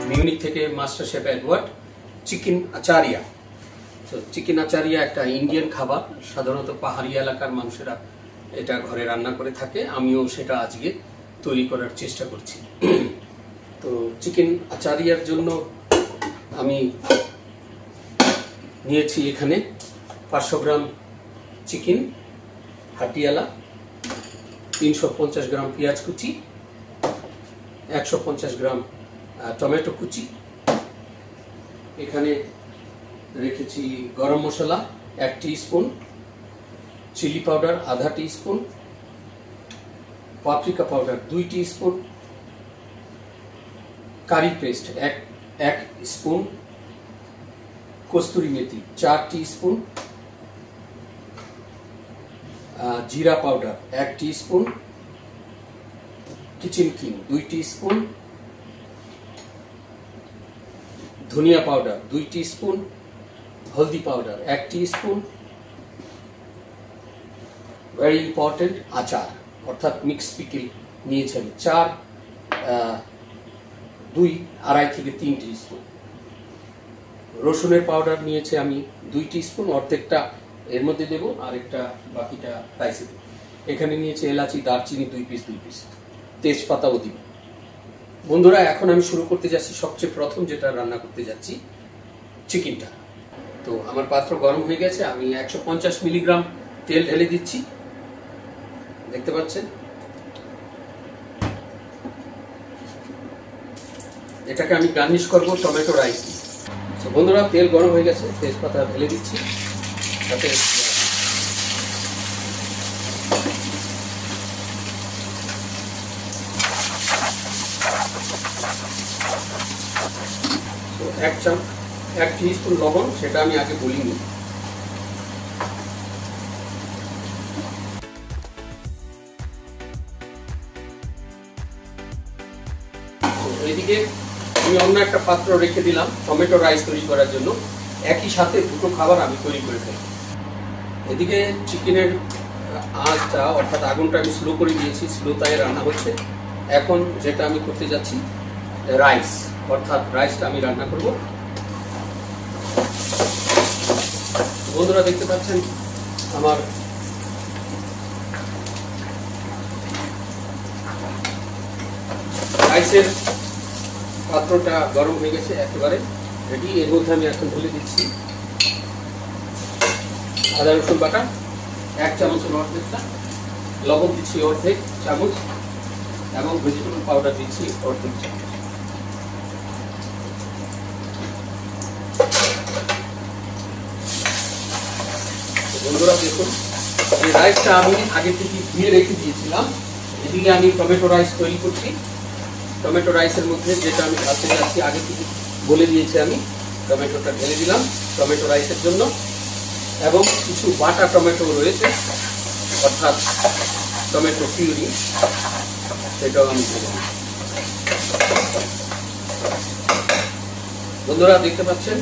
Munich থেকে master chef Edward. Chicken Acharia. তো chicken Acharia একটা ইন্ডিয়ান খাবার, সাধারণত পাহাড়ি এলাকার মানুষেরা এটা ঘরে রান্না করে থাকে, আমিও সেটা আজকে তৈরি করার চেষ্টা করছি। তো চিকেন আচারিয়ার জন্য আমি নিয়েছি এখানে 500 গ্রাম চিকেন হাটিয়ালা, 350 গ্রাম পেঁয়াজ কুচি, 150 গ্রাম টমেটো কুচি, এখানে রেখেছি গরম মশলা 1 টিস্পুন, চিলি পাউডার আধা টিস্পুন, পাপরিকা পাউডার 2 টিস্পুন, কারি পেস্ট 1 স্পুন, কস্তুরি মেথি 4 টিস্পুন, জিরা powder 1 teaspoon, kitchen king 2 teaspoon, ধনিয়া পাউডার 2 টিস্পুন, হলদি পাউডার 1 টিস্পুন, ভেরি ইম্পর্টেন্ট আচার অর্থাৎ মিক্স পিকল নিয়েছি আমি 2.5 থেকে 3 টিস্পুন, রসুনের পাউডার নিয়েছি আমি 2 টিস্পুন, অর্ধেকটা এর মধ্যে দেবো আর একটা বাকিটা রাইসে দেবো। এখানে নিয়েছি এলাচি দারচিনি 2 পিস, তেজপাতাও দিব। বন্ধুরা, এখন আমি শুরু করতে যাচ্ছি সবচেয়ে প্রথম যেটা রান্না করতে যাচ্ছি, চিকেনটা। তো আমার পাত্র গরম হয়ে গেছে, আমি 150 মিলিগ্রাম তেল ঢেলে দিচ্ছি, দেখতে পাচ্ছেন। এটাকে আমি গার্নিশ করব টমেটো রাইস দিয়ে। তো বন্ধুরা, তেল গরম হয়ে গেছে, তেজপাতা ঢেলে দিচ্ছি, তাতে এক টিস্পুন লবণ, সেটা আমি আগে বলিনি। এদিকে আমি অন্য একটা পাত্র রেখে দিলাম টমেটো রাইস তৈরি করার জন্য, একই সাথে দুটো খাবার আমি তৈরি করে ফেলব। এদিকে চিকেনের আঁচটা অর্থাৎ আগুনটা আমি স্লো করে দিয়েছি, স্লো তাই রান্না হচ্ছে। এখন যেটা আমি করতে যাচ্ছি রাইস, অর্থাৎ রাইসটা আমি রান্না করব। বন্ধুরা দেখতে পাচ্ছেন আমার রাইসের পাত্রটা গরম হয়ে গেছে, একেবারে রেডি। এর মধ্যে আমি এখন ঢেলে দিচ্ছি আদা রসুন বাটা 1 চামচের অর্ধেকটা, লবণ দিচ্ছি অর্ধেক চামচ এবং ভেজিটেবল পাউডার দিচ্ছি অর্ধেক চামচ। বন্ধুরা দেখুন, এই রাইসটা আমি আগে থেকে ধুয়ে রেখে দিয়েছিলাম। এদিকে আমি টমেটো রাইস তৈরি করছি। টমেটো রাইসের মধ্যে যেটা আমি ঢালতে যাচ্ছি আগে থেকে বলে দিয়েছি, আমি টমেটোটা ঢেলে দিলাম টমেটো রাইসের জন্য, এবং কিছু বাটা টমেটো রয়েছে অর্থাৎ টমেটো পিউরি, সেটাও আমি ঢেলে দিই। বন্ধুরা দেখতে পাচ্ছেন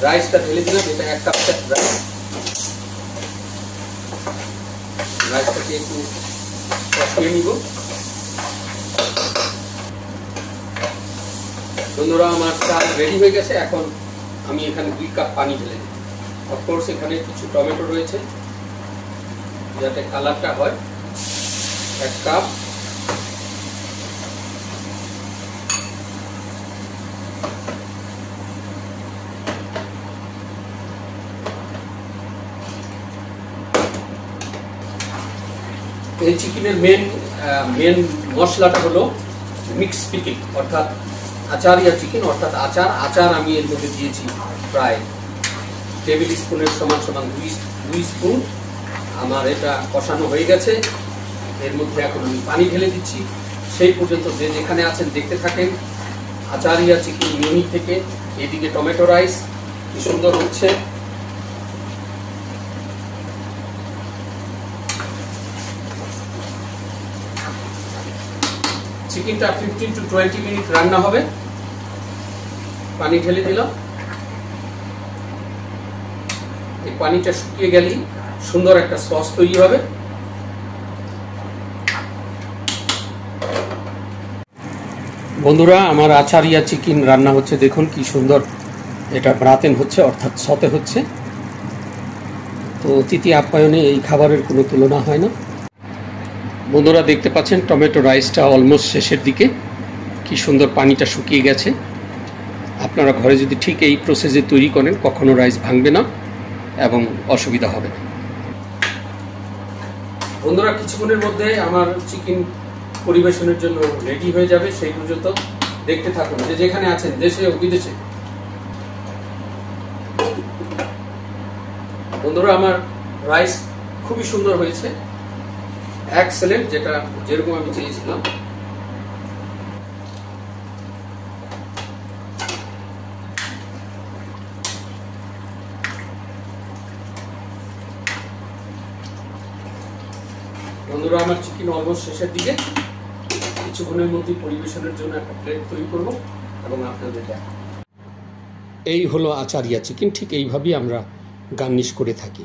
রাইসটা ঢেলে দিলাম, এটা 1 কাপ রাইস। রাইসটাকে একটু কষিয়ে নিব। বন্ধুরা, আমার চাল রেডি হয়ে গেছে। এখন আমি এখানে 2 কাপ পানি ঢেলে দিই। অফকোর্স এখানে কিছু টমেটো রয়েছে যাতে কালারটা হয়। 1 কাপ, এই চিকেনের মেন মশলাটা হলো মিক্স পিকল অর্থাৎ আচারিয়া চিকেন, অর্থাৎ আচার আমি এর মধ্যে দিয়েছি প্রায় টেবিল স্পুনের সমান 2 স্পুন। আমার এটা কষানো হয়ে গেছে। এর মধ্যে এখন আমি পানি ঢেলে দিচ্ছি। সেই পর্যন্ত যে যেখানে আছেন দেখতে থাকেন। আচারিয়া চিকেন মিউনিক থেকে। এদিকে টমেটো রাইস কি সুন্দর হচ্ছে। চিকেনটা 15 to 20 মিনিট রান্না হবে। পানি ঢেলে দিলাম। এই পানিটা শুকিয়ে গেলেই সুন্দর একটা সস তৈরি হবে। বন্ধুরা, আমার আচারিয়া চিকেন রান্না হচ্ছে, দেখুন কি সুন্দর এটা ব্রাতেন হচ্ছে, অর্থাৎ সতে হচ্ছে। তো অতিথি আপ্যায়নে এই খাবারের কোনো তুলনা হয় না। বন্ধুরা দেখতে পাচ্ছেন টমেটো রাইসটা অলমোস্ট শেষের দিকে, কি সুন্দর পানিটা শুকিয়ে গেছে। আপনারা ঘরে যদি ঠিক এই প্রসেসে তৈরি করেন কখনো রাইস ভাঙবে না এবং অসুবিধা হবে না। বন্ধুরা, কিছুক্ষণের মধ্যে আমার চিকেন পরিবেশনের জন্য রেডি হয়ে যাবে। সেই পর্যন্ত দেখতে থাকুন, যে যেখানে আছেন দেশে ও বিদেশে। বন্ধুরা, আমার রাইস খুবই সুন্দর হয়েছে, এক্সেলেন্ট, যেটা যেরকম আমি চেয়েছিলাম। বন্ধুরা, আমার চিকেন অলমোস্ট শেষের দিকে, কিছুক্ষণের মধ্যে পরিবেশনের জন্য একটা প্লেট তৈরি করব এবং আপনাদের দেখাবো। এই হলো আচারিয়া চিকেন, ঠিক এইভাবেই আমরা গার্নিশ করে থাকি।